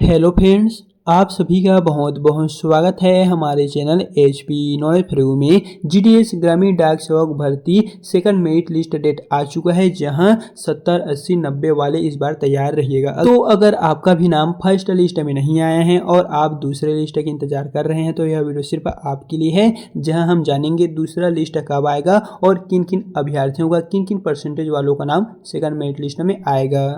Hello friends, आप सभी का बहुत बहुत स्वागत है हमारे चैनल HP नॉलेज फ्रू में। GDS ग्रामीण डाक सेवक भर्ती सेकंड मेरिट लिस्ट डेट आ चुका है, जहां 70, 80, 90 वाले इस बार तैयार रहिएगा। तो अगर आपका भी नाम फर्स्ट लिस्ट में नहीं आया है और आप दूसरे लिस्ट का इंतजार कर रहे हैं तो यह वीडियो सिर्फ आपके लिए है, जहां हम जानेंगे दूसरा लिस्ट कब आएगा और किन किन अभ्यर्थियों का, किन किन परसेंटेज वालों का नाम सेकंड मेरिट लिस्ट में आएगा।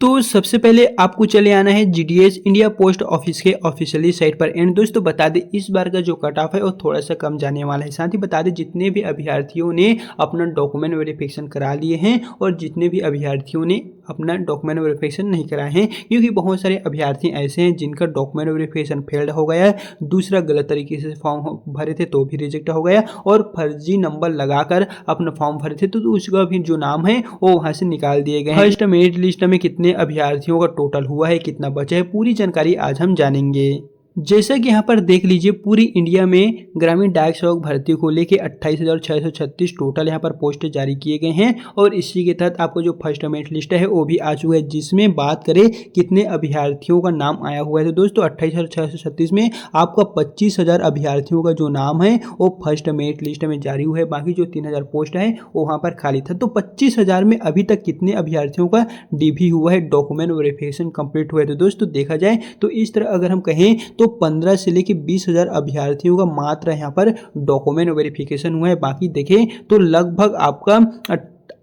तो सबसे पहले आपको चले आना है GDS इंडिया पोस्ट ऑफिस के ऑफिशियली साइट पर। एंड दोस्तों बता दें, इस बार का जो कट ऑफ है वो थोड़ा सा कम जाने वाला है। साथ ही बता दें, जितने भी अभ्यर्थियों ने अपना डॉक्यूमेंट वेरिफिकेशन करा लिए हैं और जितने भी अभ्यर्थियों ने अपना डॉक्यूमेंट वेरिफिकेशन नहीं कराए हैं, क्योंकि बहुत सारे अभ्यर्थी ऐसे हैं जिनका डॉक्यूमेंट वेरिफिकेशन फेल्ड हो गया है, दूसरा गलत तरीके से फॉर्म भरे थे तो भी रिजेक्ट हो गया, और फर्जी नंबर लगाकर अपना फॉर्म भरे थे तो उसका भी जो नाम है वो वहां से निकाल दिए गए। फर्स्ट मेरिट लिस्ट में कितने अभ्यर्थियों का टोटल हुआ है, कितना बचा है, पूरी जानकारी आज हम जानेंगे। जैसा कि यहाँ पर देख लीजिए, पूरी इंडिया में ग्रामीण डाक सेवक भर्ती को लेके 28,636 टोटल यहाँ पर पोस्ट जारी किए गए हैं। और इसी के तहत आपको जो फर्स्ट मेरिट लिस्ट है वो भी आ चुका है, जिसमें बात करें कितने अभ्यर्थियों का नाम आया हुआ है तो दोस्तों 28,636 में आपका 25,000 अभ्यर्थियों का जो नाम है वो फर्स्ट मेरिट लिस्ट में जारी हुआ है। बाकी जो 3,000 पोस्ट है वो वहाँ पर खाली था। तो 25,000 में अभी तक कितने अभ्यर्थियों का DV हुआ है, डॉक्यूमेंट वेरिफिकेशन कंप्लीट हुआ है, तो दोस्तों देखा जाए तो इस तरह अगर हम कहें तो 15 से लेकर 20,000 अभ्यर्थियों का मात्र यहाँ पर डॉक्यूमेंट वेरिफिकेशन हुआ है। बाकी देखें तो लगभग आपका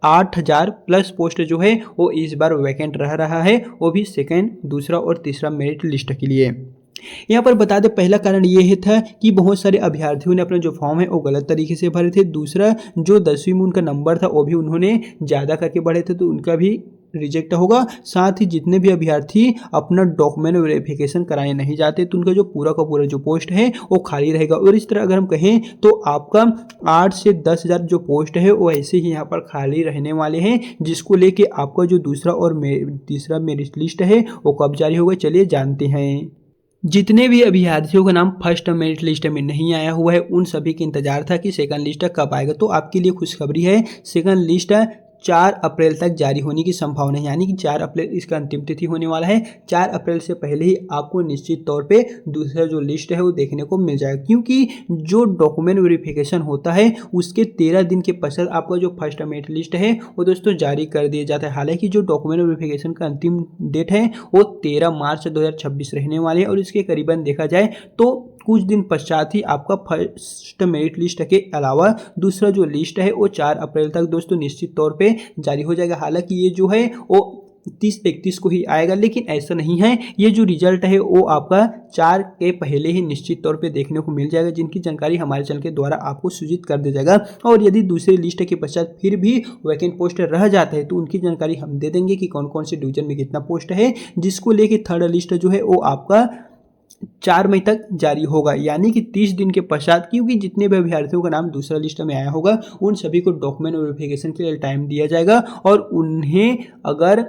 8,000 प्लस पोस्ट जो है वो इस बार वैकेंट रह रहा है, वो भी सेकेंड, दूसरा और तीसरा मेरिट लिस्ट के लिए। यहाँ पर बता दें, पहला कारण ये था कि बहुत सारे अभ्यर्थियों ने अपना जो फॉर्म है वो गलत तरीके से भरे थे। दूसरा, जो 10वीं में उनका नंबर था वो भी उन्होंने ज़्यादा करके भरे थे तो उनका भी रिजेक्ट होगा। साथ ही जितने भी अभ्यर्थी अपना डॉक्यूमेंट वेरिफिकेशन कराए नहीं जाते तो उनका जो पूरा का पूरा जो पोस्ट है वो खाली रहेगा। और इस तरह अगर हम कहें तो आपका 8 से 10,000 जो पोस्ट है वो ऐसे ही यहाँ पर खाली रहने वाले हैं, जिसको लेके आपका जो दूसरा और तीसरा मेरिट लिस्ट है वो कब जारी होगा, चलिए जानते हैं। जितने भी अभ्यर्थियों का नाम फर्स्ट मेरिट लिस्ट में नहीं आया हुआ है उन सभी के इंतजार था कि सेकंड लिस्ट कब आएगा। तो आपके लिए खुशखबरी है, सेकंड लिस्ट 4 अप्रैल तक जारी होने की संभावना है, यानी कि 4 अप्रैल इसका अंतिम तिथि होने वाला है। 4 अप्रैल से पहले ही आपको निश्चित तौर पे दूसरा जो लिस्ट है वो देखने को मिल जाएगा, क्योंकि जो डॉक्यूमेंट वेरिफिकेशन होता है उसके 13 दिन के पश्चात आपका जो फर्स्ट मेरिट लिस्ट है वो दोस्तों जारी कर दिया जाता है। हालांकि जो डॉक्यूमेंट वेरिफिकेशन का अंतिम डेट है वो 13 मार्च 2026 रहने वाली है, और इसके करीबन देखा जाए तो कुछ दिन पश्चात ही आपका फर्स्ट मेरिट लिस्ट के अलावा दूसरा जो लिस्ट है वो 4 अप्रैल तक दोस्तों निश्चित तौर पे जारी हो जाएगा। हालांकि ये जो है वो 30-31 को ही आएगा, लेकिन ऐसा नहीं है। ये जो रिजल्ट है वो आपका 4 के पहले ही निश्चित तौर पे देखने को मिल जाएगा, जिनकी जानकारी हमारे चैनल के द्वारा आपको सूचित कर दिया जाएगा। और यदि दूसरे लिस्ट के पश्चात फिर भी वैकेंट पोस्ट रह जाते हैं तो उनकी जानकारी हम दे देंगे कि कौन कौन से डिवीजन में कितना पोस्ट है, जिसको लेके थर्ड लिस्ट जो है वो आपका 4 मई तक जारी होगा, यानी कि 30 दिन के पश्चात। क्योंकि जितने भी अभ्यर्थियों का नाम दूसरा लिस्ट में आया होगा उन सभी को डॉक्यूमेंट वेरिफिकेशन के लिए टाइम दिया जाएगा, और उन्हें अगर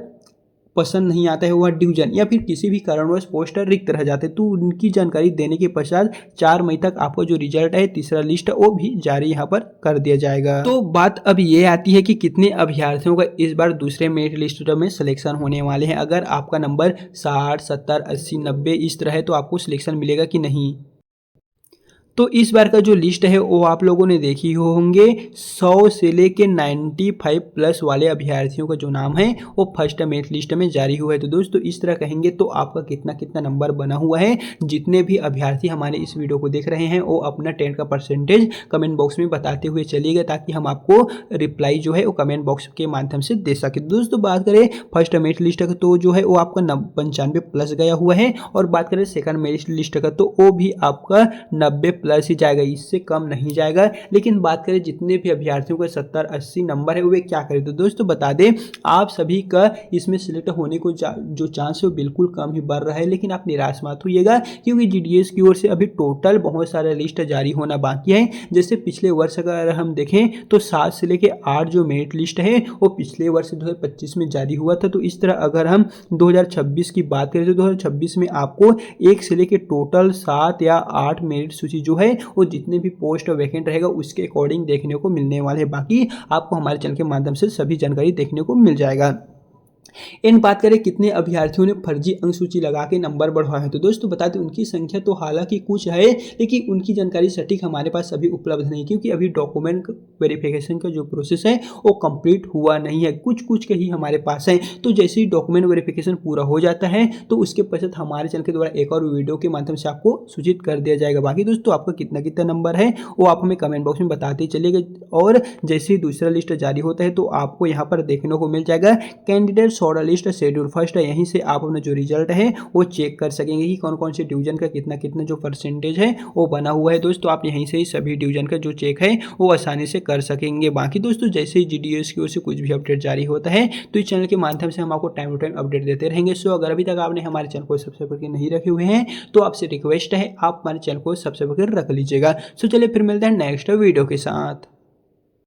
पसंद नहीं आता है वह डिवीजन या फिर किसी भी कारणवश पोस्टर रिक्त रह जाते तो उनकी जानकारी देने के पश्चात 4 मई तक आपको जो रिजल्ट है तीसरा लिस्ट वो भी जारी यहाँ पर कर दिया जाएगा। तो बात अब ये आती है कि कितने अभ्यर्थियों का इस बार दूसरे मेरिट लिस्ट में सिलेक्शन होने वाले हैं। अगर आपका नंबर 60, 70, 80, 90 इस तरह है तो आपको सिलेक्शन मिलेगा कि नहीं। तो इस बार का जो लिस्ट है वो आप लोगों ने देखी होंगे, 100 से लेके 95 प्लस वाले अभ्यर्थियों का जो नाम है वो फर्स्ट मेरिट लिस्ट में जारी हुआ है। तो दोस्तों इस तरह कहेंगे तो आपका कितना कितना नंबर बना हुआ है। जितने भी अभ्यर्थी हमारे इस वीडियो को देख रहे हैं वो अपना 10 का परसेंटेज कमेंट बॉक्स में बताते हुए चलिएगा, ताकि हम आपको रिप्लाई जो है वो कमेंट बॉक्स के माध्यम से दे सके। दोस्तों बात करें फर्स्ट मेरिट लिस्ट का तो जो है वो आपका 95 प्लस गया हुआ है, और बात करें सेकंड मेरिट लिस्ट का तो वो भी आपका 90 प्लस ही जाएगा, इससे कम नहीं जाएगा। लेकिन बात करें जितने भी अभ्यर्थियों का 70, 80 नंबर है वे क्या करें, तो दोस्तों बता दें आप सभी का इसमें सिलेक्ट होने को जो चांस है वो बिल्कुल कम ही बढ़ रहा है। लेकिन आप निराश मत होइएगा, क्योंकि GDS की ओर से अभी टोटल बहुत सारे लिस्ट जारी होना बाकी है। जैसे पिछले वर्ष अगर हम देखें तो 7 से लेकर 8 जो मेरिट लिस्ट है वो पिछले वर्ष 2025 में जारी हुआ था। तो इस तरह अगर हम 2026 की बात करें तो 2026 में आपको 1 से लेकर टोटल 7 या 8 मेरिट सूची जो है वो जितने भी पोस्ट वैकेंट रहेगा उसके अकॉर्डिंग देखने को मिलने वाले हैं। बाकी आपको हमारे चैनल के माध्यम से सभी जानकारी देखने को मिल जाएगा। इन बात करें कितने अभ्यर्थियों ने फर्जी अंक सूची लगा के नंबर बढ़वाए हैं, तो दोस्तों बता दें उनकी संख्या तो हालांकि कुछ है, लेकिन उनकी जानकारी सटीक हमारे पास अभी उपलब्ध नहीं, क्योंकि अभी डॉक्यूमेंट वेरिफिकेशन का जो प्रोसेस है वो कंप्लीट हुआ नहीं है, कुछ कुछ के ही हमारे पास है। तो जैसे ही डॉक्यूमेंट वेरिफिकेशन पूरा हो जाता है तो उसके पश्चात हमारे चैनल के द्वारा एक और वीडियो के माध्यम से आपको सूचित कर दिया जाएगा। बाकी दोस्तों आपका कितना कितना नंबर है वो आप हमें कमेंट बॉक्स में बताते चलिएगा, और जैसे ही दूसरा लिस्ट जारी होता है तो आपको यहाँ पर देखने को मिल जाएगा candidate short list schedule first है। यहीं से आप अपना जो रिजल्ट है वो चेक कर सकेंगे कि कौन कौन से डिवीजन का कितना कितना जो परसेंटेज है वो बना हुआ है। दोस्तों आप यहीं से ही सभी डिवीजन का जो चेक है वो आसानी से कर सकेंगे। बाकी दोस्तों जैसे ही जीडीएस की ओर से कुछ भी अपडेट जारी होता है तो इस चैनल के माध्यम से हम आपको टाइम टू टाइम अपडेट देते रहेंगे। सो अगर अभी तक आपने हमारे चैनल को सब्सक्राइब करके नहीं रखे हुए हैं तो आपसे रिक्वेस्ट है आप हमारे चैनल को सब्सक्राइब कर रख लीजिएगा। सो चलिए फिर मिलते हैं नेक्स्ट वीडियो के साथ।